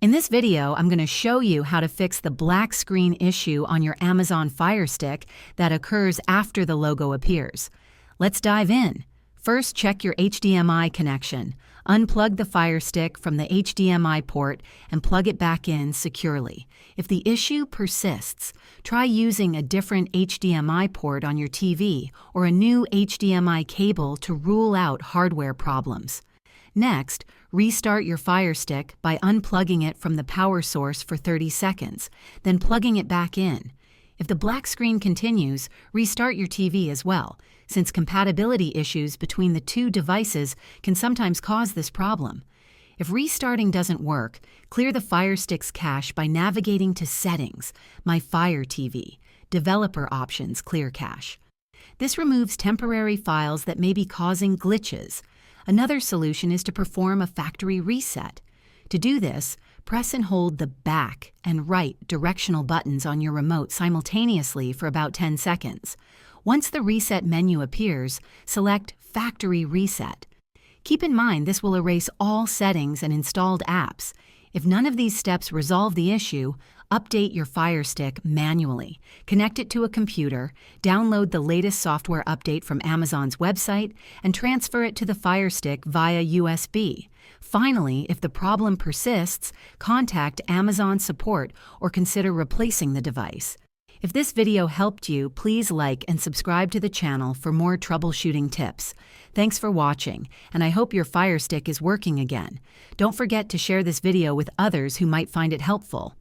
In this video, I'm going to show you how to fix the black screen issue on your Amazon Fire Stick that occurs after the logo appears. Let's dive in. First, check your HDMI connection. Unplug the Fire Stick from the HDMI port and plug it back in securely. If the issue persists, try using a different HDMI port on your TV or a new HDMI cable to rule out hardware problems. Next, restart your Fire Stick by unplugging it from the power source for 30 seconds, then plugging it back in. If the black screen continues, restart your TV as well, since compatibility issues between the two devices can sometimes cause this problem. If restarting doesn't work, clear the Fire Stick's cache by navigating to Settings, My Fire TV, Developer Options Clear Cache. This removes temporary files that may be causing glitches. Another solution is to perform a factory reset. To do this, press and hold the back and right directional buttons on your remote simultaneously for about 10 seconds. Once the reset menu appears, select Factory Reset. Keep in mind this will erase all settings and installed apps. If none of these steps resolve the issue, update your Fire Stick manually. Connect it to a computer, download the latest software update from Amazon's website, and transfer it to the Fire Stick via USB. Finally, if the problem persists, contact Amazon support or consider replacing the device. If this video helped you, please like and subscribe to the channel for more troubleshooting tips. Thanks for watching, and I hope your Fire Stick is working again. Don't forget to share this video with others who might find it helpful.